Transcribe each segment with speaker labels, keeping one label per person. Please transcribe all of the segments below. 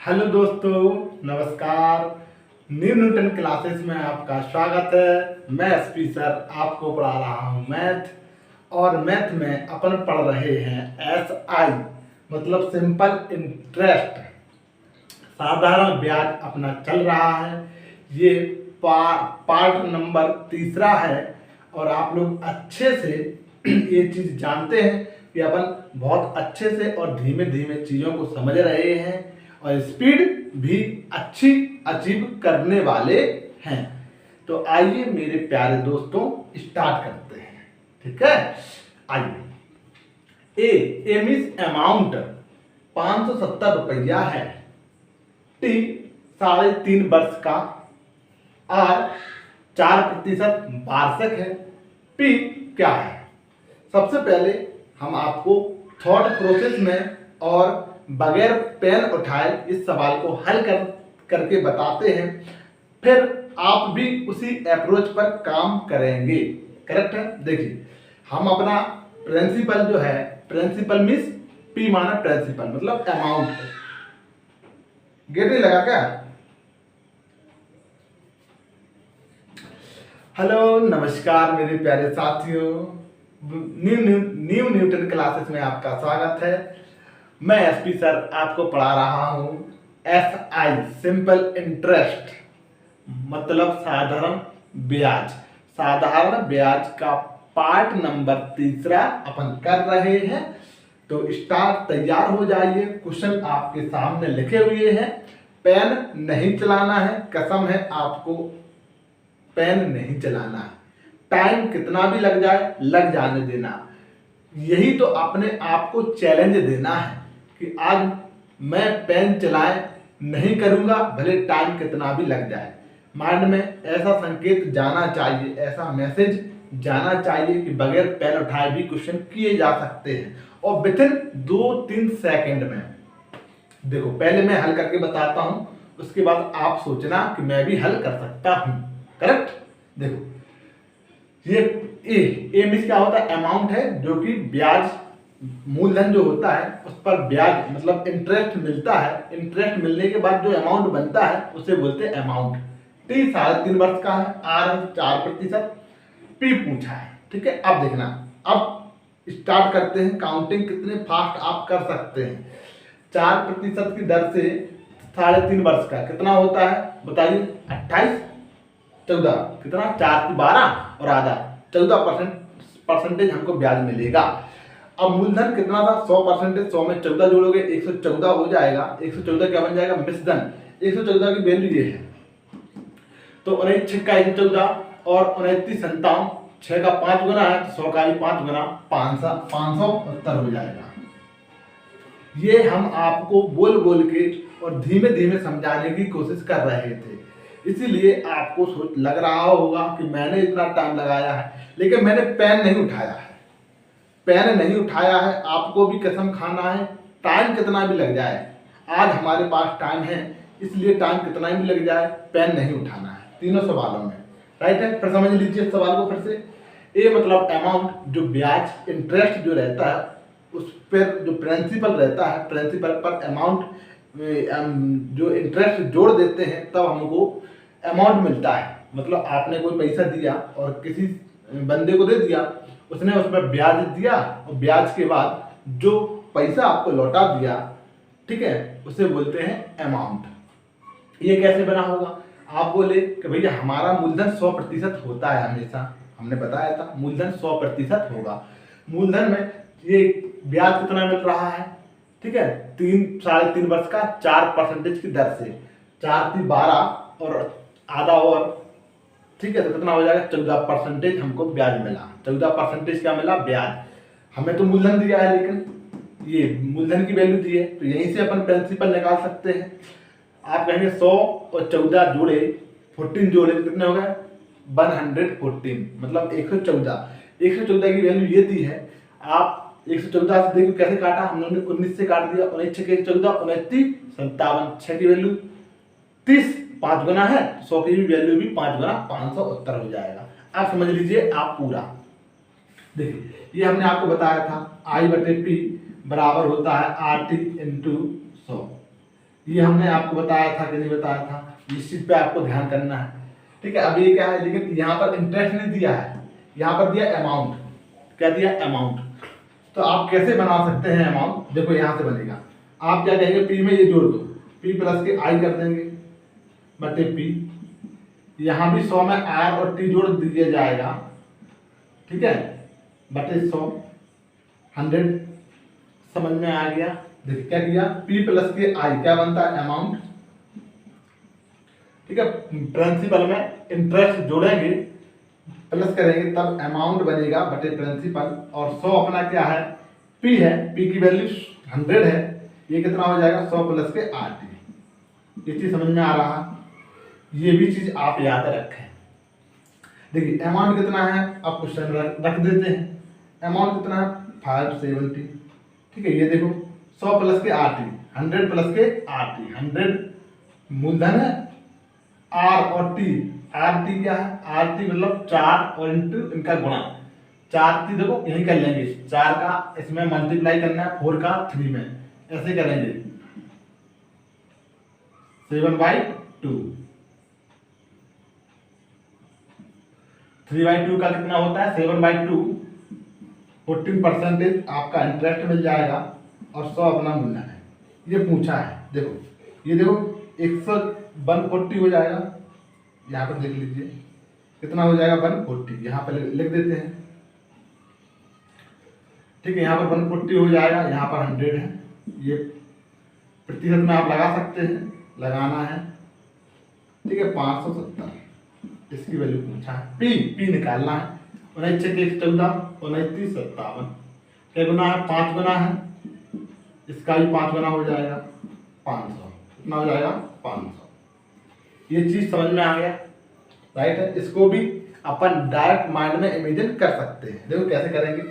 Speaker 1: Hello दोस्तों, नमस्कार। New Newton classes में आपका स्वागत है। मैं एसपी सर आपको पढ़ा रहा हूँ मैथ। और मैथ में अपन पढ़ रहे हैं एस आई मतलब सिंपल इंटरेस्ट, साधारण ब्याज अपना चल रहा है। ये पार्ट नंबर तीसरा है। और आप लोग अच्छे से ये चीज़ जानते हैं कि अपन बहुत अच्छे से और धीमे धीमे चीज़ों को समझ रहे हैं और स्पीड भी अच्छी अचीव करने वाले हैं। तो आइए मेरे प्यारे दोस्तों स्टार्ट करते हैं। ठीक है, आइए। ए मीन्स अमाउंट 570 रुपया है। टी 3.5 वर्ष का। आर 4% वार्षिक है। पी क्या है? सबसे पहले हम आपको थॉट प्रोसेस में और बगैर पेन उठाए इस सवाल को हल करके बताते हैं। फिर आप भी उसी अप्रोच पर काम करेंगे। करेक्ट है? देखिए, हम अपना प्रिंसिपल जो है, प्रिंसिपल मीन्स पी माना प्रिंसिपल मतलब अमाउंट है। गेट नहीं लगा क्या? हेलो, नमस्कार मेरे प्यारे साथियों। न्यू न्यूटन क्लासेस में आपका स्वागत है। मैं एसपी सर आपको पढ़ा रहा हूँ एस आई सिंपल इंटरेस्ट मतलब साधारण ब्याज। साधारण ब्याज का पार्ट नंबर तीसरा अपन कर रहे हैं। तो स्टार्ट तैयार हो जाइए। क्वेश्चन आपके सामने लिखे हुए हैं। पेन नहीं चलाना है, कसम है आपको, पेन नहीं चलाना है। टाइम कितना भी लग जाए, लग जाने देना। यही तो अपने आप को चैलेंज देना है कि आज मैं पेन चलाए नहीं करूंगा, भले टाइम कितना भी लग जाए। माइंड में ऐसा संकेत जाना चाहिए, ऐसा मैसेज जाना चाहिए कि बगैर पेन उठाए भी क्वेश्चन किए जा सकते हैं और विथिन 2-3 सेकंड में। देखो, पहले मैं हल करके बताता हूं, उसके बाद आप सोचना कि मैं भी हल कर सकता हूं। करेक्ट? देखो, ये ए मीन्स क्या होता है? अमाउंट है, जो कि ब्याज, मूलधन जो होता है उस पर ब्याज मतलब इंटरेस्ट मिलता है। इंटरेस्ट मिलने के बाद जो अमाउंट बनता है उसे बोलते हैं अमाउंट। टी 3.5 वर्ष का है। आर 4%। पी पूछा है। ठीक है, अब देखना। अब स्टार्ट करते हैं। काउंटिंग कितने फास्ट आप कर सकते हैं। 4% की दर से 3.5 वर्ष का कितना होता है बताइए? 28, 14, कितना? 4 की 12 और आधा 14% हमको ब्याज मिलेगा। अब मूलधन कितना था? 100%। 100 में 14 जोड़ोगे 114 हो जाएगा। 114 क्या बन जाएगा? मिश्रधन। 114 की वैल्यू ये है। तो 19 का 114 और 29 57, 6 का 5 गुना है तो 100 का भी 5 गुना, 570 हो जाएगा। ये हम आपको बोल बोल के और धीमे धीमे समझाने की कोशिश कर रहे थे। इसीलिए आपको लग रहा होगा कि मैंने इतना टाइम लगाया है, लेकिन मैंने पेन नहीं उठाया है। पेन नहीं उठाया है, आपको भी कसम खाना है। टाइम कितना भी लग जाए, आज हमारे पास टाइम है, इसलिए टाइम कितना भी लग जाए पेन नहीं उठाना है तीनों सवालों में। राइट है? फिर समझ लीजिए सवाल को फिर से। ए मतलब अमाउंट, जो ब्याज इंटरेस्ट जो रहता है उस पर जो प्रिंसिपल रहता है, प्रिंसिपल पर अमाउंट जो इंटरेस्ट जोड़ देते हैं तब हमको अमाउंट मिलता है। मतलब आपने कोई पैसा दिया और किसी बंदे को दे दिया, उसने उस पर ब्याज दिया और ब्याज के बाद जो पैसा आपको लौटा दिया, ठीक है, उसे बोलते हैं अमाउंट। ये कैसे बना होगा? आप बोले कि भैया हमारा मूलधन 100% होता है हमेशा। हमने बताया था मूलधन 100% होगा। मूलधन में ये ब्याज कितना मिल रहा है? ठीक है, 3.5 वर्ष का 4% की दर से। 4 की 12 और आधा और, ठीक है, तो कितना हो जाएगा? 14% हमको ब्याज मिला। 14% क्या मिला? ब्याज। हमें तो मूलधन दिया है, लेकिन ये मूलधन की वैल्यू दी है, तो यहीं से अपन प्रिंसिपल निकाल सकते हैं। आप कहेंगे 100 और 14 जोड़े 14 जोड़े कितने हो गए? 114 मतलब 114। 114 की वैल्यू ये दी है। आप 114 से देखो कैसे काटा हमने? 19 से काट दिया। 19 6 के 14, 29 57, 6 की वैल्यू 30, 5 गुना है, 100 की वैल्यू भी 5 गुना 570 हो जाएगा। आप समझ लीजिए आप पूरा। देखिए, ये हमने आपको बताया था I/P बराबर होता है RT × 100। ये हमने आपको बताया था कि नहीं बताया था, इस चीज पे आपको ध्यान करना है। ठीक है, अब ये क्या है, लेकिन यहाँ पर इंटरेस्ट नहीं दिया है, यहाँ पर दिया अमाउंट। क्या दिया? अमाउंट। तो आप कैसे बना सकते हैं अमाउंट? देखो यहाँ से बनेगा, आप क्या कहेंगे, पी में ये जोड़ दो, पी प्लस के आई कर देंगे बटे पी। यहाँ भी 100 में आर और टी जोड़ दिया जाएगा, ठीक है, बटे 100, 100। समझ में आ गया? देखिए क्या किया, पी प्लस के आई क्या बनता है? अमाउंट। ठीक है, प्रिंसिपल में इंटरेस्ट जोड़ेंगे, प्लस करेंगे, तब अमाउंट बनेगा बटे प्रिंसिपल। और 100 अपना क्या है? पी है, पी की वैल्यू 100 है, ये कितना हो जाएगा? 100 प्लस के आर टी। ये चीज समझ में आ रहा? ये भी चीज आप याद रखें। देखिए अमाउंट कितना है, आप क्वेश्चन रख देते हैं। अमाउंट कितना है? 570। ठीक है, ये देखो 100 प्लस के आर टी, 100 प्लस के आर टी, 100 मूलधन है, आर और टी। आर टी क्या है? आर टी मतलब 4 और इंटू इनका गुणा। 4 टी देखो यही कर लेंगे, 4 का इसमें मल्टीप्लाई करना है, 4 का 3 में, ऐसे करेंगे 7/2। 3/2 का कितना होता है? 7/2। 14% आपका इंटरेस्ट मिल जाएगा और 100 अपना मूल्य है। ये पूछा है, देखो ये देखो 140 हो जाएगा, यहाँ पर देख लीजिए कितना हो जाएगा? 140। यहाँ पर लिख देते हैं। ठीक है, यहाँ पर 140 हो जाएगा, यहाँ पर 100 है। ये प्रतिशत में आप लगा सकते हैं, लगाना है। ठीक है, 570 इसकी वैल्यू पूछा है। पी निकालना है, 19 × 1 = 14, 29 × 57। क्या गुना है? 5 गुना है, इसका भी 5 गुना हो जाएगा, 500। कितना हो जाएगा? 500। ये चीज समझ में आ गया, राइट है? इसको भी अपन डायरेक्ट माइंड में इमेजिन कर सकते हैं। देखो कैसे करेंगे,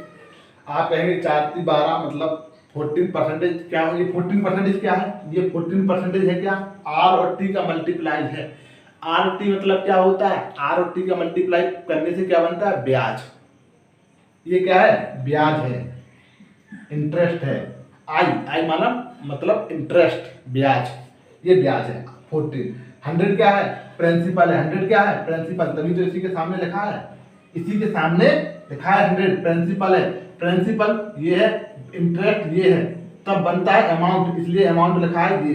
Speaker 1: आप कहेंगे 4 × 12 मतलब 14% क्या हो? ये 14% क्या है? ये 14% है क्या? आर और टी का मल्टीप्लाई है। आर टी मतलब क्या होता है? आर और टी का मल्टीप्लाई करने से क्या बनता है? ब्याज। ये क्या है? ब्याज है, इंटरेस्ट है। आई माना मतलब इंटरेस्ट, ब्याज, ये ब्याज है। 14। 100 क्या है? प्रिंसिपल है। 100 क्या है? प्रिंसिपल, तभी तो इसी के सामने लिखा है, इसी के सामने लिखा है 100 प्रिंसिपल है। प्रिंसिपल ये है, इंटरेस्ट ये है, तब बनता है अमाउंट, इसलिए अमाउंट लिखा है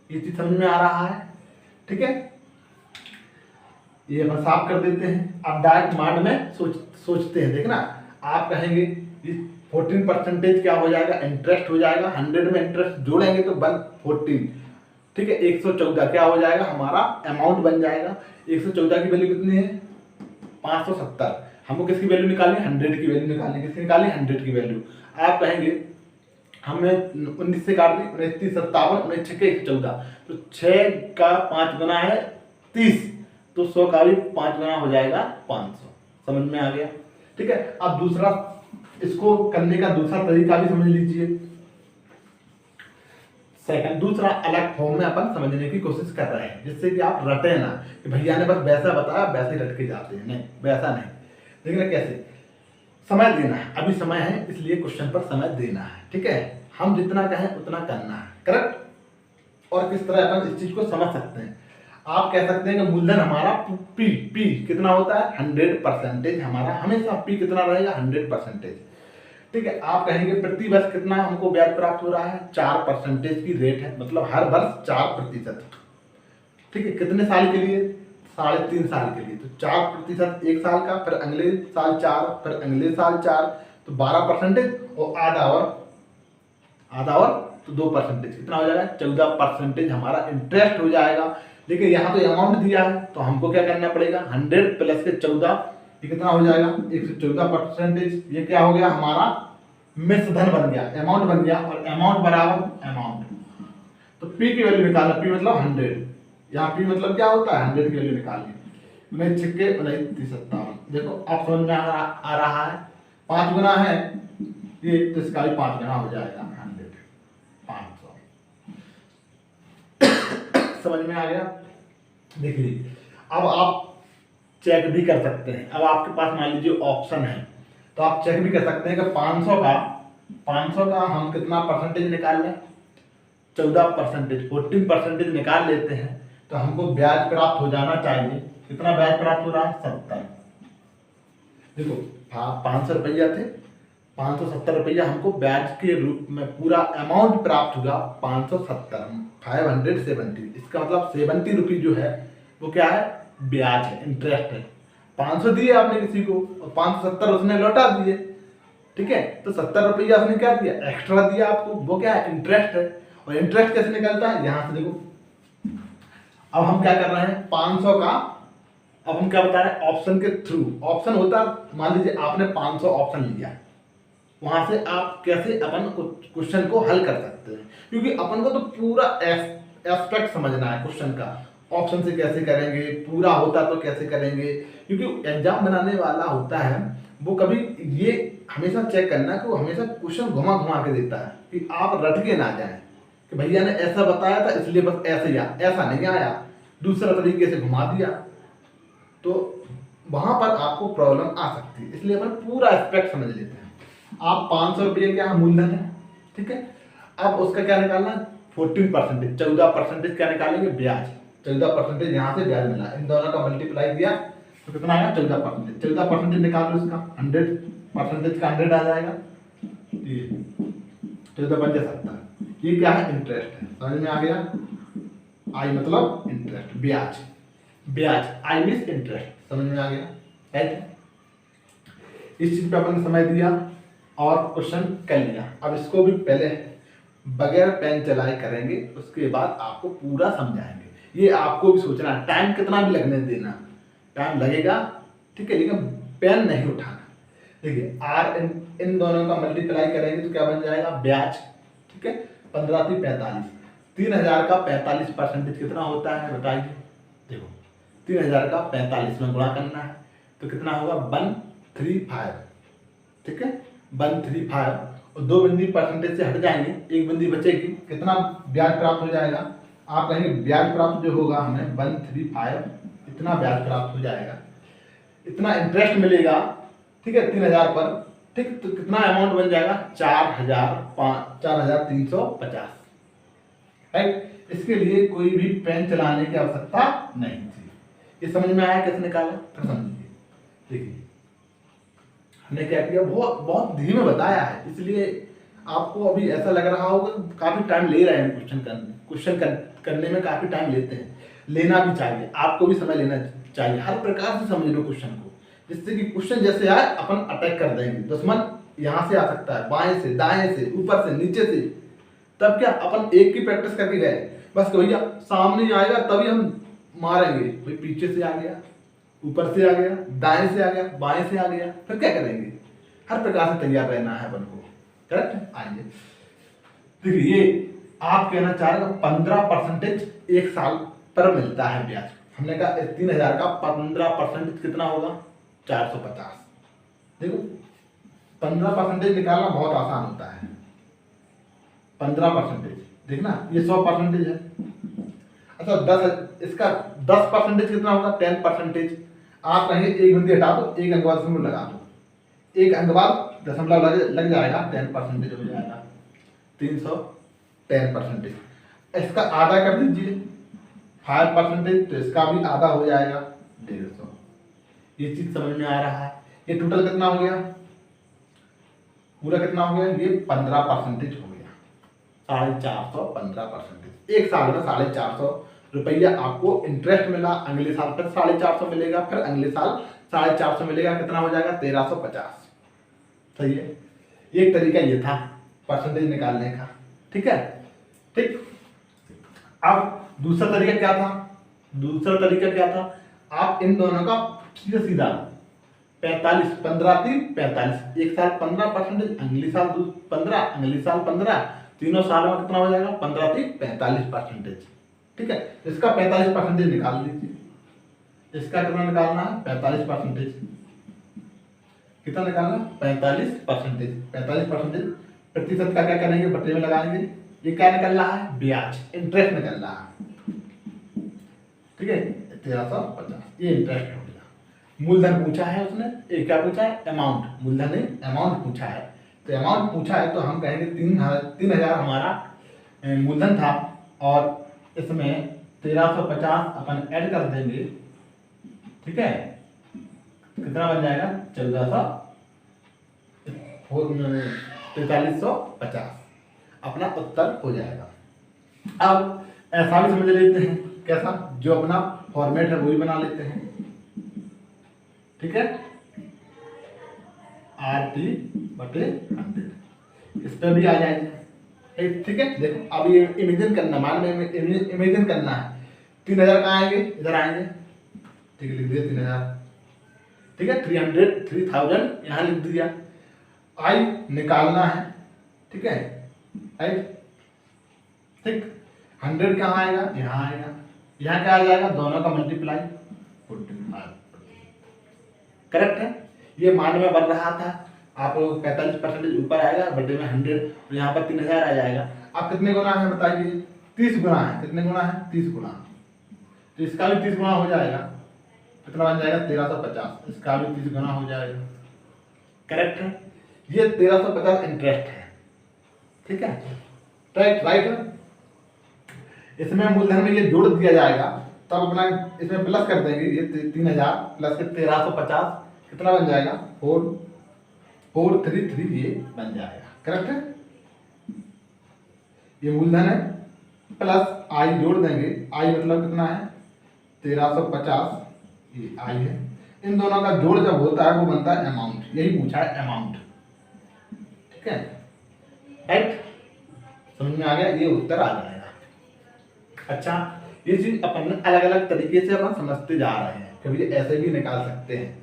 Speaker 1: ये चीज समझ में आ रहा है? ठीक है, ये अपन साफ कर देते हैं। अब डायरेक्ट माइंड में सोचते हैं। देखना, आप कहेंगे ये 14% क्या हो जाएगा? इंटरेस्ट हो जाएगा। 100 में इंटरेस्ट जोड़ेंगे तो 14। ठीक है, 114 क्या हो जाएगा? हमारा अमाउंट बन जाएगा। 114 की वैल्यू कितनी है? 570। हमको किसकी वैल्यू निकालनी है? 100 की वैल्यू निकालनी है। किसकी निकालनी? 100 की वैल्यू। आप कहेंगे हमने 19 से काट दी, 29 × 57, 19 × 6 = 114, तो 6 का 5 गुना है 30, तो 100 का भी 5 गुना हो जाएगा 500। समझ में आ गया? ठीक है, अब दूसरा, इसको करने का दूसरा तरीका भी समझ लीजिए। सेकंड, दूसरा अलग फॉर्म में अपन समझने की कोशिश कर रहे हैं, जिससे कि आप रटे ना कि भैया ने बस वैसा बताया वैसे ही रट के जाते हैं। नहीं, वैसा नहीं। देखना कैसे, समय देना है। अभी समय है, इसलिए क्वेश्चन पर समय देना है। ठीक है, हम जितना कहें उतना करना है, करेक्ट। और किस तरह अपन इस चीज को समझ सकते हैं, आप कह सकते हैं कि मूलधन हमारा पी कितना होता है? 100%। हमारा हमेशा पी कितना रहेगा? 100%। ठीक है, आप कहेंगे प्रति वर्ष कितना हमको ब्याज प्राप्त हो रहा है? 4% की रेट है, मतलब हर वर्ष 4%। ठीक है, कितने साल के लिए? 3.5 साल के लिए। तो 4% 1 साल का, फिर अगले साल 4, फिर अगले साल 4, तो 12%, और आधा और तो 2%। कितना हो जाएगा? 14% हमारा इंटरेस्ट हो जाएगा। लेकिन यहाँ तो अमाउंट दिया है, तो हमको क्या करना पड़ेगा? 100 प्लस के 14, ये कितना हो जाएगा? 114%। ये क्या हो गया? हमारा मिश्र धन बन गया, अमाउंट बन गया, और अमाउंट बराबर अमाउंट। तो पी की वैल्यू निकालना, पी मतलब 100, यहाँ पी मतलब क्या होता है? 100 की वैल्यू निकालनी। 19 × 6 = 29 × 57। देखो अब समझ में आ रहा है, 5 गुना है ये, तो इसका भी 5 गुना हो जाएगा 100, 500। समझ में आ गया? देखिए, अब आप चेक भी कर सकते हैं। अब आपके पास मान लीजिए ऑप्शन है, तो आप चेक भी कर सकते हैं कि 500 का हम कितना परसेंटेज निकाल लें। 14%, 14% निकाल लेते हैं तो हमको ब्याज प्राप्त हो जाना चाहिए। कितना ब्याज प्राप्त हो रहा है? 70। देखो 500 रुपया थे, 570 रुपया हमको ब्याज के रूप में पूरा अमाउंट प्राप्त हुआ 570, 570। इसका मतलब 70 रुपये जो है वो क्या है? ब्याज है, इंटरेस्ट है। 500 दिए आपने किसी को और 570 उसने लौटा दिए, ठीक है। तो 70 रुपया उसने क्या दिया? एक्स्ट्रा दिया आपको, वो क्या है? इंटरेस्ट है। और इंटरेस्ट कैसे निकलता है? यहाँ से देखो, अब हम क्या कर रहे हैं? 500 का, अब हम क्या बता रहे हैं? ऑप्शन के थ्रू। ऑप्शन होता है, मान लीजिए आपने 500 ऑप्शन लिया, वहां से आप कैसे अपन क्वेश्चन को हल कर सकते हैं, क्योंकि अपन को तो पूरा एस्पेक्ट समझना है क्वेश्चन का। ऑप्शन से कैसे करेंगे, पूरा होता तो कैसे करेंगे, क्योंकि एग्जाम बनाने वाला होता है वो कभी ये हमेशा चेक करना कि वो हमेशा क्वेश्चन घुमा घुमा के देता है कि आप रट के ना जाएं कि भैया ने ऐसा बताया था इसलिए बस ऐसे ही आया, ऐसा नहीं आया, दूसरा तरीके से घुमा दिया, तो वहां पर आपको प्रॉब्लम आ सकती है। इसलिए अपन पूरा एस्पेक्ट समझ लेते हैं। आप 500 रुपये क्या मूलधन है, ठीक है। अब उसका क्या निकालना? 14%, 14% क्या निकालेंगे? ब्याज। 14% यहाँ से ब्याज मिला, इन दोनों का मल्टीप्लाई किया तो कितना आएगा? 14%। 14% निकाल लो इसका, 100% का 100 आ जाएगा, 14×5 = 70। ये क्या है? इंटरेस्ट है। समझ में आ गया? आई मतलब इंटरेस्ट, ब्याज। ब्याज, आई मीन्स इंटरेस्ट। समझ में आ गया? राइट। इस चीज पे अपन समय दिया और क्वेश्चन कर लिया। अब इसको भी पहले बगैर पेन चलाए करेंगे, उसके बाद आपको पूरा समझाएंगे। ये आपको भी सोचना है, टाइम कितना भी लगने देना, टाइम लगेगा, ठीक है, लेकिन पेन नहीं उठाना। देखिए आर इन दोनों का मल्टीप्लाई करेंगे तो क्या बन जाएगा? ब्याज, ठीक है। 15 × 45, 3000 का 45% कितना होता है? बताइए। देखो 3000 का 45 में गुणा करना है तो कितना होगा? 135, ठीक है, 135। और 2 बिंदी परसेंटेज से हट जाएंगे, एक बिंदी बचेगी, कितना ब्याज प्राप्त हो जाएगा? आप कहेंगे ब्याज प्राप्त जो होगा हमें 135, इतना ब्याज प्राप्त हो जाएगा, इतना इंटरेस्ट मिलेगा, ठीक है, 3000 पर, ठीक। तो कितना अमाउंट बन जाएगा? 4350, राइट। इसके लिए कोई भी पेन चलाने की आवश्यकता नहीं थी। ये समझ में आया कैसे निकाला? फिर समझिए। देखिए हमने क्या किया, बहुत धीमे बताया है, इसलिए आपको अभी ऐसा लग रहा होगा काफी टाइम ले रहे हैं क्वेश्चन करने में काफी टाइम लेते हैं। लेना भी चाहिए, आपको भी समय लेना चाहिए, हर प्रकार से समझ लो क्वेश्चन को, जिससे कि क्वेश्चन जैसे आए अपन अटैक कर देंगे। दुश्मन यहाँ से आ सकता है, बाएं से, दाएं से, ऊपर से, नीचे से, तब क्या अपन एक की प्रैक्टिस करके गए, बस भैया सामने आएगा तभी हम मारेंगे, भाई पीछे से आ गया, ऊपर से आ गया, दाएं से आ गया, बाएं से आ गया, फिर क्या करेंगे? हर प्रकार से तैयार रहना है अपन को, करेक्ट। आइए देखिए, ये आप कहना चाह रहे हो 15% एक साल पर मिलता है ब्याज। हमने कहा 3000 का 15% कितना होगा? 450। देखो 15% निकालना बहुत आसान होता है। 15% देखना, ये 100% है। अच्छा 10, इसका 10% कितना होगा? 10%। आप कहेंगे एक बिंदी हटा दो, एक अंक बाद दशमलव लगा दो, एक अंक बाद दशमलव लग जाएगा, 10% हो जाएगा, 310%। इसका आधा कर दीजिए 5%, तो इसका भी आधा हो जाएगा 150। ये चीज समझ में आ रहा है? ये टोटल कितना हो गया? पूरा कितना हो गया? ये 15% हो गया, 450, 15%। एक साल में 450 रुपया आपको इंटरेस्ट मिला, अगले साल फिर 450 मिलेगा, फिर अगले साल 450 मिलेगा, कितना हो जाएगा? 1350। सही है। एक तरीका ये था परसेंटेज निकालने का, ठीक है, ठीक। अब दूसरा तरीका क्या था? दूसरा तरीका क्या था? आप इन दोनों का सीधा 45, 15 3 45, एक साल 15%, अगले साल 15, अगले साल 15, तीनों सालों में कितना हो जाएगा? 15 3 45%, ठीक है। इसका 45% निकाल लीजिए। इसका कितना निकालना है? 45%। कितना निकालना? 45%। 45% प्रतिशत का क्या करेंगे? बटे में लगाएंगे। ये क्या निकल रहा है? ब्याज, इंटरेस्ट निकल रहा है, ठीक है, 1350। ये इंटरेस्ट हो गया। मूलधन पूछा है उसने, ये क्या पूछा है? अमाउंट, मूलधन नहीं अमाउंट पूछा है। तो अमाउंट पूछा है तो हम कहेंगे 3000 हमारा मूलधन था और इसमें 1350 अपन ऐड कर देंगे, ठीक है, कितना बन जाएगा 4350, अपना उत्तर हो जाएगा। अब ऐसा भी समझ लेते हैं, कैसा, जो अपना फॉर्मेट है वही बना लेते हैं, ठीक है, RT/100 इस पर भी आ जाएंगे, ठीक है। देखो अब ये इमेजिन करना, मान में इमेजिन करना है, 3000 कहाँ आएंगे, इधर आएंगे, ठीक है, लिख दिया 3000, ठीक है, 3000 यहाँ लिख दिया। आई निकालना है, ठीक है, राइट, ठीक, 100 कहाँ आएगा, यहाँ आएगा, यहाँ क्या आ जाएगा, दोनों का मल्टीप्लाई 45, करेक्ट है। ये मान में बन रहा था, आप 45% ऊपर आएगा, बटे में 100, तो यहाँ पर 3000 आ जाएगा। अब कितने गुना है बताइए, 30 गुना है, कितने गुना है, 30 गुना, तो इसका भी 30 गुना हो जाएगा, कितना बन जाएगा 1350, इसका भी 30 गुना हो जाएगा, करेक्ट है। ये 1350 इंटरेस्ट है, ठीक है, राइट है। इसमें मूलधन में ये जोड़ दिया जाएगा, तब अपना इसमें प्लस कर देंगे, ये 3000 प्लस के 1350 कितना बन जाएगा, 433 ये बन जाएगा, करेक्ट है। ये मूलधन है, प्लस आई जोड़ देंगे, आई मतलब कितना है 1350, ये आई है, इन दोनों का जोड़ जब होता है वो बनता है अमाउंट, यही पूछा है अमाउंट, ठीक है, राइट, समझ में आ गया, ये उत्तर आ जाएगा। अच्छा, ये चीज अपन अलग अलग तरीके से अपन समझते जा रहे हैं, कभी ऐसे भी निकाल सकते हैं,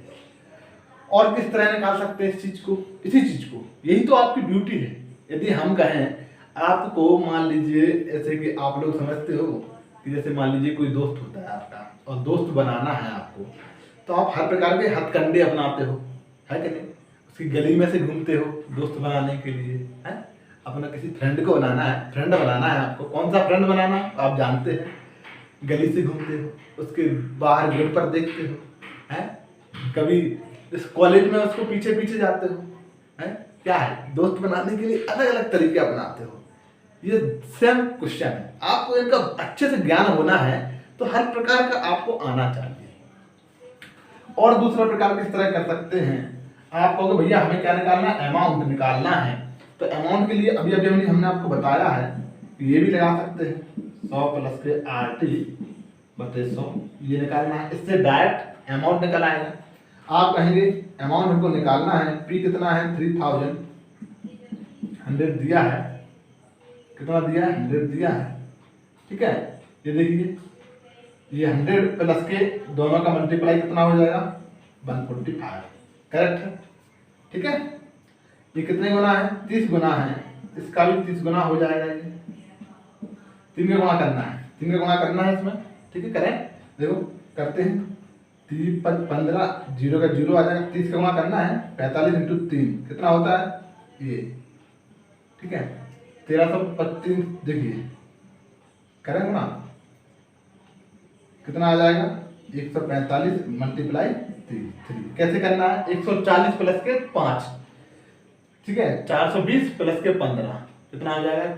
Speaker 1: और किस तरह निकाल सकते हैं इस चीज को, इसी चीज को, यही तो आपकी ड्यूटी है। यदि हम कहें आपको, मान लीजिए ऐसे कि आप लोग समझते हो कि जैसे मान लीजिए कोई दोस्त होता है आपका, और दोस्त बनाना है आपको, तो आप हर प्रकार के हथकंडे अपनाते हो, है कि नहीं, उसकी गली में से घूमते हो दोस्त बनाने के लिए, है, अपना किसी फ्रेंड को बनाना है, फ्रेंड बनाना है आपको, कौन सा फ्रेंड बनाना आप जानते हैं, गली से घूमते हो, उसके बाहर गेट पर देखते हो, है, कभी इस कॉलेज में उसको पीछे पीछे जाते हो, है, क्या है, दोस्त बनाने के लिए अलग अलग तरीके अपनाते हो। ये सेम क्वेश्चन है, आपको इनका अच्छे से ज्ञान होना है, तो हर प्रकार का आपको आना चाहिए। और दूसरा प्रकार किस तरह कर सकते हैं, आप कहोगे भैया हमें क्या निकालना है, अमाउंट निकालना है, तो अमाउंट के लिए अभी अभी हमने आपको बताया है, ये भी लगा सकते हैं, 100 प्लस के RT/100 ये निकालना है, इससे डायरेक्ट अमाउंट निकल आएगा। आप कहेंगे अमाउंट हमको निकालना है, पी कितना है 3000, 100 दिया है, कितना दिया है 100 दिया है, ठीक है, ये देखिए, ये 100 प्लस के दोनों का मल्टीप्लाई कितना हो जाएगा 145, करेक्ट है, ठीक है। ये कितने गुना है 30 गुना है, इसका भी 30 गुना हो जाएगा, ये 3 का गुणा करना है, 3 का गुणा करना है इसमें, ठीक है, करें, देखो करते हैं, 15 जीरो का जीरो आ जाएगा, 30 का गुणा करना है, 45 × 3 कितना होता है ये, ठीक है, 1325, देखिए करें गुणा, कितना आ जाएगा 145 × 3, कैसे करना है, 140 प्लस के 5, ठीक है, 420 प्लस के 15 कितना हो जाएगा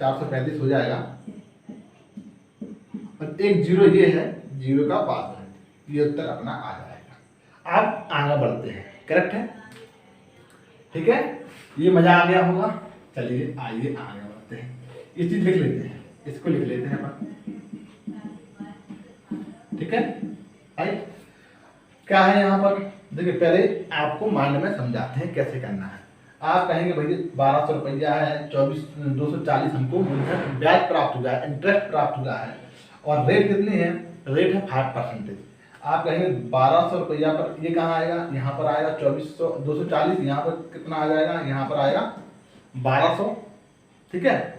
Speaker 1: 435 हो जाएगा, और एक जीरो ये है, जीरो का बाद में, ये उत्तर अपना आ जाएगा। आप आगे बढ़ते हैं, करेक्ट है, ठीक है, ये मजा आ गया होगा। चलिए आइए आगे बढ़ते हैं, ये चीज लिख लेते हैं, इसको लिख लेते हैं अपन, ठीक है, राइट, क्या है यहाँ पर, देखिए पहले आपको माइंड में समझाते हैं कैसे करना है। आप कहेंगे भैया 1200 रुपया है, 240 हमको ब्याज प्राप्त हुआ है, इंटरेस्ट प्राप्त हुआ है, और रेट कितनी है, रेट है 5%। आप कहेंगे 1200 रुपया पर ये कहाँ आएगा, यहाँ पर आएगा 240, यहाँ पर कितना आ जाएगा, यहाँ पर आएगा 1200, ठीक है।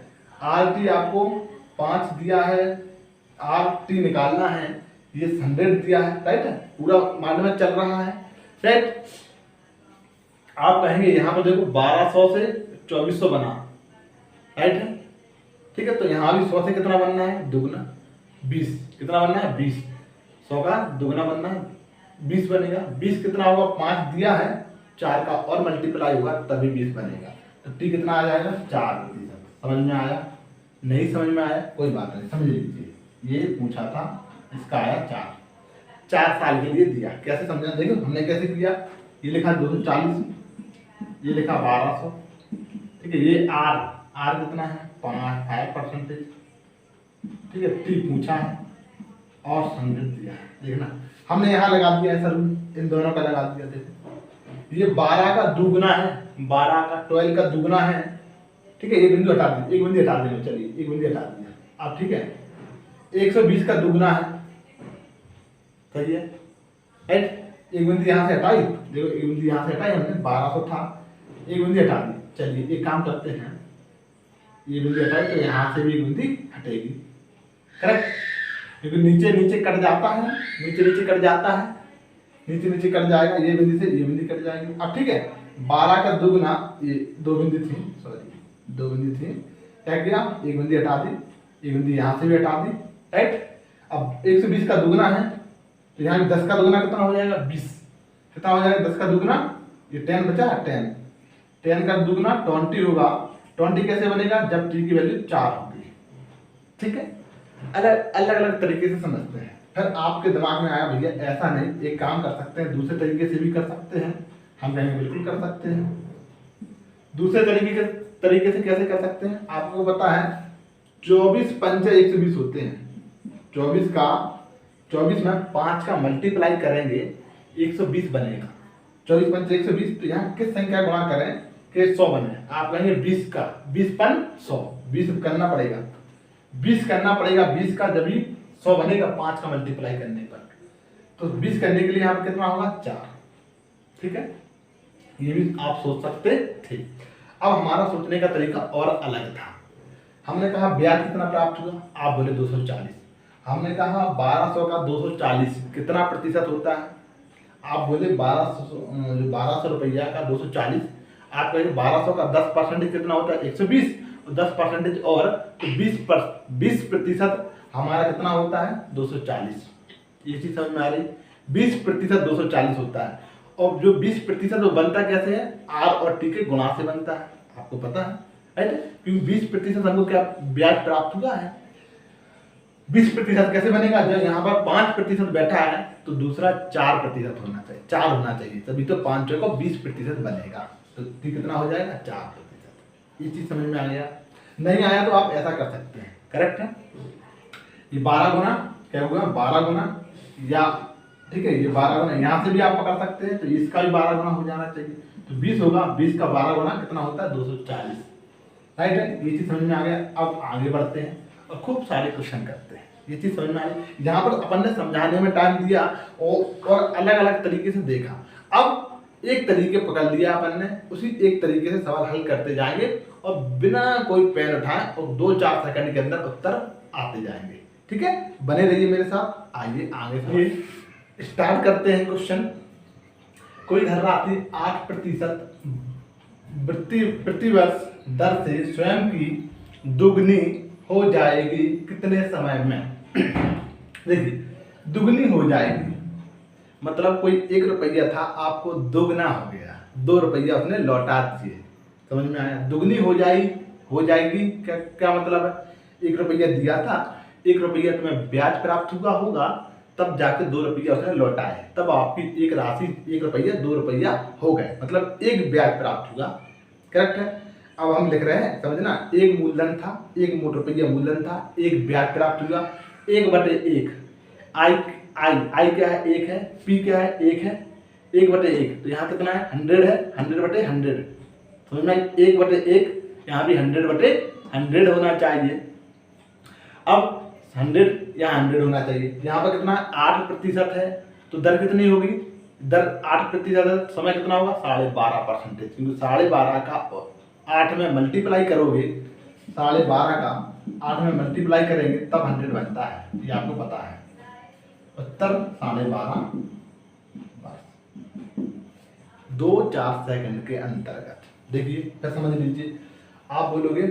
Speaker 1: RT आपको 5 दिया है, RT निकालना है, ये 100 दिया है, राइट है, पूरा माइंड में चल रहा है, राइट। आप कहेंगे यहाँ पर देखो 1200 से 2400 बना, राइट है, ठीक है, तो यहाँ भी 100 से कितना बनना है, दुगना 20, कितना बनना है 20, 100 का दुगना बनना है 20 बनेगा, 20 कितना होगा, 5 दिया है, 4 का और मल्टीप्लाई होगा तभी 20 बनेगा, तो T कितना आ जाएगा 4%, समझ में आया, नहीं समझ में आया कोई बात नहीं, समझ लीजिए। ये पूछा था, इसका आया 4 साल के लिए दिया। कैसे समझा, देखो हमने कैसे किया। ये लिखा 240, ये लिखा 1200, ठीक है। ये आर कितना है 5%, ठीक है। टी पूछा है और संगत दिया है। देखना हमने यहाँ लगा दिया है सर, इन दोनों का लगा दिया। देखो ये 12 का दुगना है, 12 का 12 का दुगना है, ठीक है। एक बिंदु हटा दीजिए, एक बिंदु हटा देना, चलिए एक बिंदु हटा दिया अब, ठीक है। 120 का दुगना है, सही है। एक बिंदु यहाँ से हटाई, देखो एक बिंदु यहाँ से हटाई हमने, 1200 था, एक बिंदु हटा दी। चलिए एक काम करते हैं, ये बिंदु हटाई तो यहाँ से भी एक बिंदु हटेगी, करेक्ट। क्योंकि नीचे नीचे कट जाता है, नीचे नीचे कट जाता है, नीचे नीचे कट जाएगा, ये बिंदु से ये बिंदु कट जाएंगे। अब ठीक है, 12 का दुगना, ये 2 बिंदु थी, सॉरी 2 बिंदु थी, क्या किया, एक बिंदु हटा दी, एक बिंदु यहाँ से भी हटा दी, राइट। अब 120 का दुगना है तो यहाँ 10 का दुगना कितना हो जाएगा 20, कितना हो जाएगा 10 का दुगना, ये 10 बचा, 10 का दुगना 20 होगा। 20 कैसे बनेगा, जब टी की वैल्यू 4 होगी, ठीक है। अलग अलग तरीके से समझते हैं। फिर आपके दिमाग में आया भैया ऐसा नहीं, एक काम कर सकते हैं, दूसरे तरीके से भी कर सकते हैं। हम कहेंगे बिल्कुल कर सकते हैं। दूसरे तरीके से कैसे कर सकते हैं, आपको पता है 24 पंचे 120 होते हैं। 24 में 5 का मल्टीप्लाई करेंगे 120 बनेगा। 24 पंचे 120, तो यहाँ किस संख्या गुणा करें कि 100 बने। आप कहेंगे 20 का, 20 पन 100, 20 करना पड़ेगा, 20 करना पड़ेगा, 20 का जब भी 100 बनेगा 5 का मल्टीप्लाई करने पर, तो 20 करने के लिए यहाँ कितना होगा 4, ठीक है। ये भी आप सोच सकते थे। अब हमारा सोचने का तरीका और अलग था। हमने कहा ब्याज कितना प्राप्त हुआ, आप बोले 240। हमने कहा 1200 का 240 कितना प्रतिशत होता है, आप बोले 1200 रुपया का 240, आप कहेंगे 1200 का 10% कितना होता है 120, और 10% और तो 20% हमारा कितना होता है 240। ये चीज समझ में आ रही, 20% 240 होता है। और जो 20% वो बनता कैसे है, आर और टी के गुणा से बनता है, आपको पता है, राइट। क्योंकि 20% हमको क्या ब्याज प्राप्त हुआ है। 20% कैसे बनेगा, जब यहाँ पर 5% बैठा है तो दूसरा 4% होना चाहिए, 4 होना चाहिए, तभी तो 5 को 20% बनेगा, तो कितना हो जाएगा 4%। ये चीज समझ में आ गया। नहीं आया तो आप ऐसा कर सकते हैं, करेक्ट है। ये 12 गुना क्या होगा, 12 गुना, या ठीक है ये 12 गुना, यहाँ से भी आप पकड़ सकते हैं, तो इसका भी 12 गुना हो जाना चाहिए, तो 20 होगा, 20 का 12 गुना कितना होता है 240, राइट है। ये चीज समझ में आ गया। अब आगे बढ़ते हैं और खूब सारे क्वेश्चन करते हैं। ये चीज समझ में आ रही, यहाँ पर अपन ने समझाने में टाइम दिया और अलग अलग तरीके से देखा। अब एक तरीके पकड़ लिया अपन ने, उसी एक तरीके से सवाल हल करते जाएंगे और बिना कोई पेन उठाए और 2-4 सेकंड के अंदर उत्तर आते जाएंगे, ठीक है। बने रहिए मेरे साथ। आइए आगे स्टार्ट करते हैं क्वेश्चन। कोई धनराशि 8% प्रति वर्ष दर से स्वयं की दुगनी हो जाएगी कितने समय में। देखिए दुगनी हो जाएगी मतलब कोई 1 रुपया था, आपको दुगना हो गया, 2 रुपया उसने लौटा दिए, समझ में आया। दुगनी हो जाएगी क्या मतलब है, 1 रुपया दिया था, 1 रुपया तुम्हें ब्याज प्राप्त हुआ होगा, तब जाके 2 रुपया उसने लौटाए, तब आपकी एक राशि 1 रुपया 2 रुपया हो गए, मतलब एक ब्याज प्राप्त हुआ, करेक्ट है। अब हम लिख रहे हैं, समझना, एक मूलधन था, 1 रुपया मूलधन था, एक ब्याज प्राप्त हुआ, 1/1। आई क्या है 1 है, पी क्या है 1 है, 1/1, तो यहाँ कितना है 100 है, 100/100, समझ में 1/1, यहाँ भी 100/100 होना चाहिए। अब 100 यहाँ 100 होना चाहिए, यहाँ पर कितना 8% है, तो दर कितनी होगी, दर 8% है, समय कितना होगा 12.5%, क्योंकि 12.5 का 8 में मल्टीप्लाई करोगे, 12.5 का 8 में मल्टीप्लाई करेंगे तब 100 बनता है, ये आपको पता है। उत्तर 12.5, 2-4 सेकंड के अंतर्गत। देखिए फिर समझ लीजिए, आप बोलोगे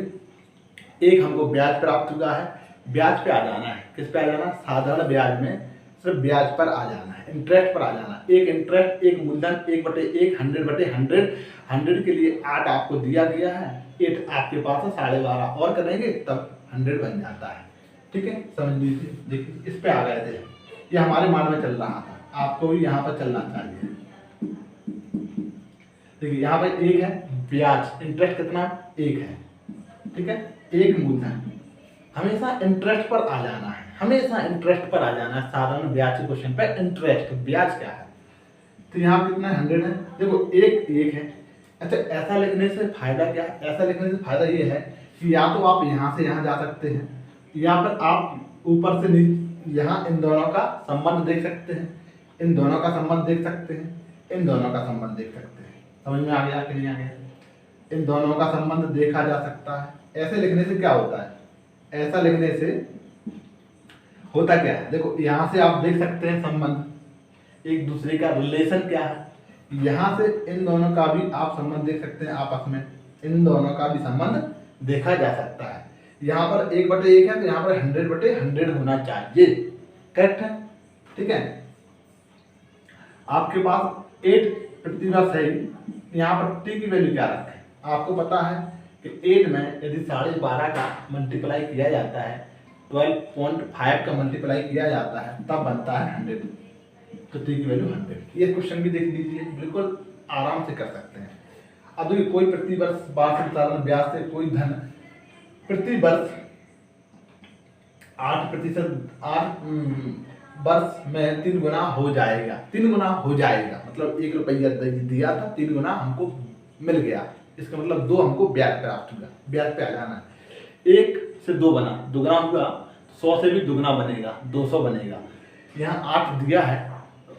Speaker 1: एक हमको ब्याज प्राप्त हुआ है, ब्याज पे आ जाना है, किस पे आ जाना, साधारण ब्याज में सिर्फ ब्याज पर आ जाना है, इंटरेस्ट पर आ जाना है। एक इंटरेस्ट, एक मूलधन, 1/1, 100/100, 100 के लिए 8 आपको दिया गया है, 8 आपके पास है, 12.5 और करेंगे तब 100 बन जाता है। ठीक है, समझ लीजिए। देखिए इस पे आ गए थे, ये हमारे माइंड में चल रहा था, आपको भी यहाँ पर चलना चाहिए। देखिए यहाँ पे एक है ब्याज, इंटरेस्ट कितना 1 है। ठीक है, 1 मूलधन, हमेशा इंटरेस्ट पर आ जाना है, हमेशा इंटरेस्ट पर आ जाना है। साधारण ब्याज के क्वेश्चन पे इंटरेस्ट ब्याज क्या है, तो यहाँ कितना 100 है। देखो 1 है। अच्छा, ऐसा लिखने से फायदा क्या है, ऐसा लिखने से फायदा ये है कि या तो आप यहाँ से यहाँ जा सकते हैं, या फिर आप ऊपर से नीचे यहाँ इन दोनों का संबंध देख सकते हैं, इन दोनों का संबंध देख सकते हैं, इन दोनों का संबंध देख सकते हैं। समझ में आ गया कि नहीं आ गया? इन दोनों का संबंध देखा जा सकता है। ऐसे लिखने से क्या होता है, ऐसा लिखने से होता क्या है, देखो यहाँ से आप देख सकते हैं संबंध, एक दूसरे का रिलेशन क्या है। यहाँ से इन दोनों का भी आप संबंध देख सकते हैं, आपस में इन दोनों का भी संबंध देखा जा सकता है। यहाँ पर 1/1 है, तो यहाँ पर 100/100 होना चाहिए। करेक्ट है? ठीक है, आपके पास 8 प्रतिवर्ष है, यहाँ पर टी की वैल्यू क्या रखें? आपको पता है कि 8 में यदि 12.5 का मल्टीप्लाई किया जाता है, 12.5 का मल्टीप्लाई किया जाता है, तब बनता है 100। तो टी की वैल्यू 100। ये क्वेश्चन भी देख लीजिए, बिल्कुल आराम से कर सकते हैं। अब देखिए कोई प्रतिवर्ष वार्षिक साधारण ब्याज से कोई धन प्रतिवर्ष 8% 8 वर्ष में 3 गुना हो जाएगा। 3 गुना हो जाएगा मतलब 1 रुपया दिया था, 3 गुना हमको मिल गया। इसका मतलब 2 हमको ब्याज प्राप्त हुआ। ब्याज पे आ जाना है। 1 से 2 बना, दुगना हुआ, 100 से भी दुगना बनेगा, 200 बनेगा। यहाँ 8 दिया है,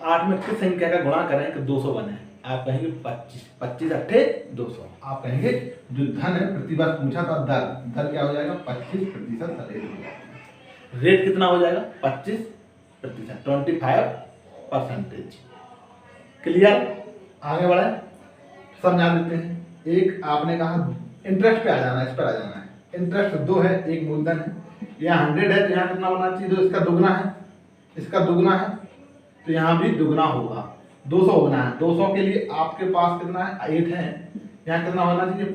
Speaker 1: 8 में किस संख्या का गुणा करें कि 200 बने? आप कहेंगे 25, 25 अट्ठे 200। आप कहेंगे जो धन है प्रतिवर्ष पूछा था, दर क्या हो जाएगा? 25% रेट हो जाएगा। रेट कितना हो जाएगा? 25%, 25%। क्लियर? आगे बढ़े, समझा देते हैं। एक आपने कहा इंटरेस्ट पे आ जाना है, इस पर आ जाना है। इंटरेस्ट 2 है, 1 मूलधन है, यहाँ 100 है, तो यहाँ कितना होना चाहिए? तो इसका दुगना है, इसका दुगना है, तो यहाँ भी दुगना होगा, 200 होना है। 200 के लिए आपके पास कितना है? 8 है, यहाँ कितना होना चाहिए?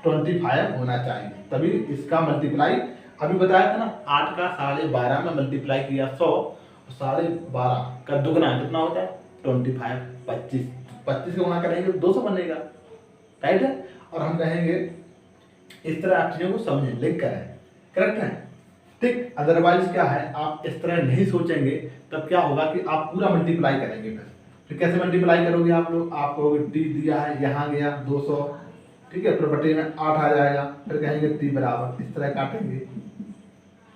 Speaker 1: 25 होना चाहिए, तभी इसका मल्टीप्लाई अभी बताया था ना, 8 का 12.5 में मल्टीप्लाई किया 100, 12.5 का दुगना कितना होता है? 25, 25 का गुणा करेंगे तो 200 बनेगा। राइट है? और हम कहेंगे इस तरह आप चीजों को समझें, लिंक करें। करेक्ट है? ठीक। अदरवाइज क्या है, आप इस तरह नहीं सोचेंगे, तब क्या होगा कि आप पूरा मल्टीप्लाई करेंगे। फिर कैसे मल्टीप्लाई करोगे आप लोग? आप कहोगे टी दिया है, यहाँ गया 200, ठीक है, फिर बटे में 8 आ जाएगा, फिर कहेंगे टी बराबर, इस तरह काटेंगे।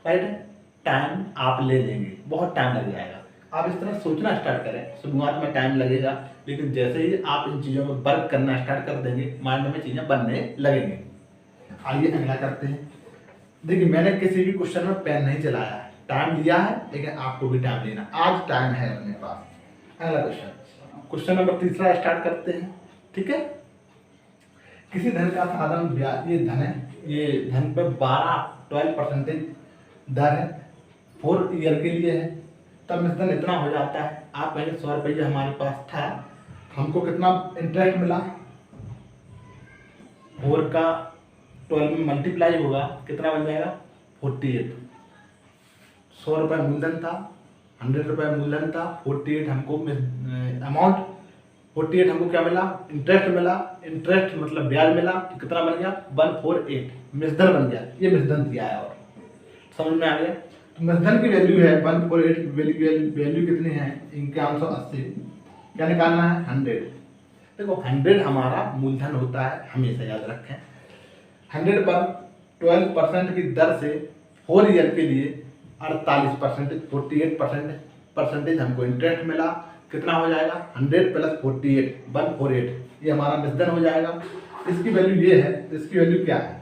Speaker 1: राइट है? टाइम आप ले लेंगे, बहुत टाइम लग जाएगा। आप इस तरह सोचना स्टार्ट करें, शुरुआत में टाइम लगेगा, लेकिन जैसे ही आप इन चीज़ों में वर्क करना स्टार्ट कर देंगे, माइंड में चीज़ें बनने लगेंगे। आइए अगला करते हैं। देखिए मैंने किसी भी क्वेश्चन में पेन नहीं चलाया है, टाइम लिया है, लेकिन आपको भी टाइम लेना, आज टाइम है अपने पास। अगला क्वेश्चन नंबर 3 स्टार्ट करते हैं। ठीक है, किसी धन का साधारण ब्याज, ये धन है, ये धन पे 12% दर है, 4 ईयर के लिए है, तब मिश्रण इतना हो जाता है। आप कहेंगे 100 रुपये हमारे पास था, हमको कितना इंटरेस्ट मिला? 4 का 12 में मल्टीप्लाई होगा, कितना बन जाएगा? 48। 100 रुपये मूलधन था, 100 रुपये मूलधन था, 48 हमको अमाउंट, 48 हमको क्या मिला? इंटरेस्ट मिला। इंटरेस्ट मतलब ब्याज मिला, तो कितना बन गया? 148 मिश्रण बन गया। ये मिश्रण दिया है, और समझ में आ गया? तो मिश्रण की वैल्यू है 148, वैल्यू कितनी है? 5180। क्या निकालना है? 100। देखो 100 हमारा मूलधन होता है, हमेशा याद रखें। 100 पर 12% की दर से 4 ईयर के लिए 48%, 48% हमको इंटरेस्ट मिला। कितना हो जाएगा? 100 + 48, 148। ये हमारा मिश्रण हो जाएगा। इसकी वैल्यू ये है, तो इसकी वैल्यू क्या है?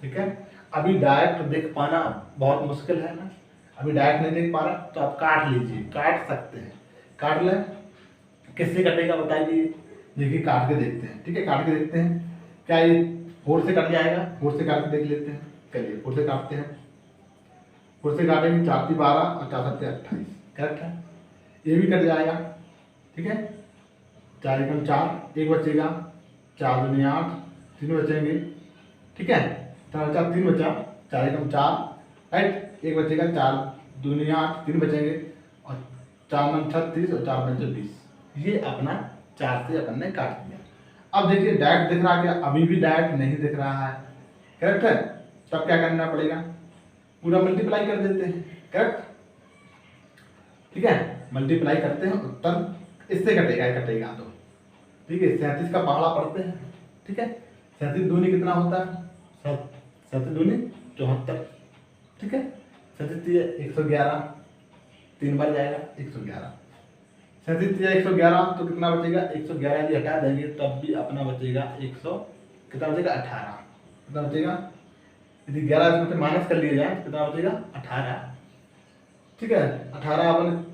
Speaker 1: ठीक है, अभी डायरेक्ट देख पाना बहुत मुश्किल है ना, अभी डायरेक्ट नहीं देख पा रहा, तो आप काट लीजिए, काट सकते हैं, काट लें। किससे कटेगा बताइए? देखिए काट के देखते हैं। ठीक है, काट के देखते हैं, क्या ये 4 से कट जाएगा? 4 से काट के देख लेते हैं। चलिए 4 से काटते हैं, 4 से काटेंगे, 4 × 12 और 4 × 28। करेक्ट है? ये भी कट जाएगा। ठीक है, 4 × 4, 1 बचेगा, 4 × 8, 3 बचेंगे। ठीक है, 4 × 3 बचा, 4 × 4, राइट। एक बचेगा 4 दूनी 8, 3 बचेंगे और 4 9 36 और 4 5 20। ये अपना 4 से अपन ने काट दिया। अब देखिए डायरेक्ट दिख रहा क्या? अभी भी डायरेक्ट नहीं दिख रहा है, करेक्ट है। तब क्या करना पड़ेगा? पूरा मल्टीप्लाई कर देते हैं, करेक्ट, ठीक है। मल्टीप्लाई करते हैं, उत्तर इससे कटेगा तो, ठीक है। 37 का पहाड़ा पढ़ते हैं, ठीक है। 37 दूनी कितना होता है? 37 दूनी 74, ठीक है। 37 111, 3 बार जाएगा 111। 37 111 तो कितना बचेगा? 111 यदि हटा देंगे तब भी अपना बचेगा 100, कितना बचेगा? 18। कितना बचेगा? यदि 11 इसमें से माइनस कर लिया जाए तो कितना बचेगा? 18, ठीक है। 18 अपन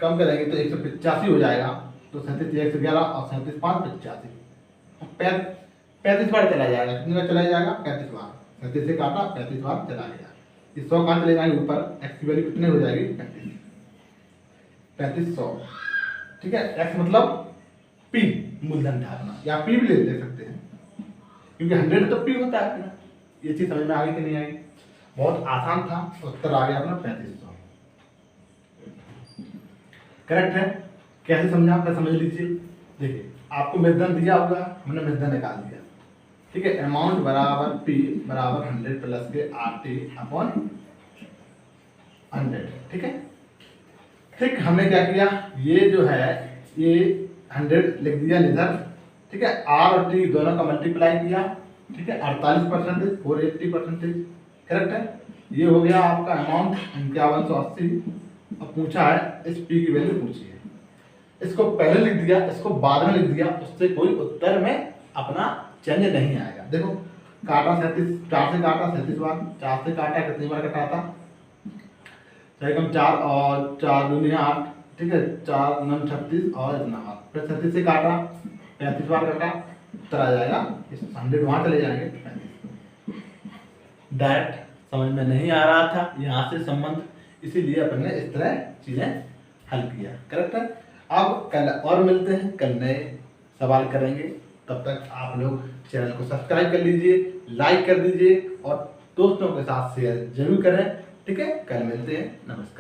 Speaker 1: कम करेंगे तो 185 हो जाएगा। तो 37 111 और 37 5 85, 35 बार चला जाएगा। कितनी बार चला जाएगा? 35 बार। 37 से काटा 35 बार चला गया। ये 100 कहाँ चले जाएंगे? ऊपर। एक्स की वैल्यू कितनी हो जाएगी? 3500, ठीक है। एक्स मतलब पी मूलधन था अपना, या पी भी ले सकते हैं क्योंकि 100 तो पी होता है अपना। ये चीज समझ में आ गई कि नहीं आई? बहुत आसान था। उत्तर आ गया अपना 3500, करेक्ट है। कैसे समझा आपने? समझ लीजिए। देखिए आपको मेथड दिया होगा, हमने मेथड निकाल दिया, ठीक है। अमाउंट बराबर पी बराबर 100 प्लस के RT अपॉन 100, ठीक है। ठीक, हमने क्या किया? ये जो है ये 100 लिख दिया इधर, ठीक है। R और T दोनों का मल्टीप्लाई किया, ठीक है। 48% 480%, करेक्ट है। ये हो गया आपका अमाउंट 5180। अब पूछा है इस P की वैल्यू पूछी है। इसको पहले लिख दिया, इसको बाद में लिख दिया, उससे कोई उत्तर में अपना चेंज नहीं आएगा। देखो काटा 37, 4 से काटा 37 बार, 4 से काटा कितनी बार कटा था? चाहे कम 4 और 4 दूनी 8, ठीक है। 4 9 36 और इतना बार, फिर 37 से काटा 35 बार कटा, उत्तर आ जाएगा। इस 100 वहाँ चले जाएंगे 35। डायरेक्ट समझ में नहीं आ रहा था यहाँ से संबंध, इसीलिए अपन ने इस तरह चीजें हल किया, करेक्ट है। अब कल और मिलते हैं, कल नए सवाल करेंगे। तब तक आप लोग चैनल को सब्सक्राइब कर लीजिए, लाइक कर दीजिए और दोस्तों के साथ शेयर जरूर करें, ठीक है। कल मिलते हैं, नमस्कार।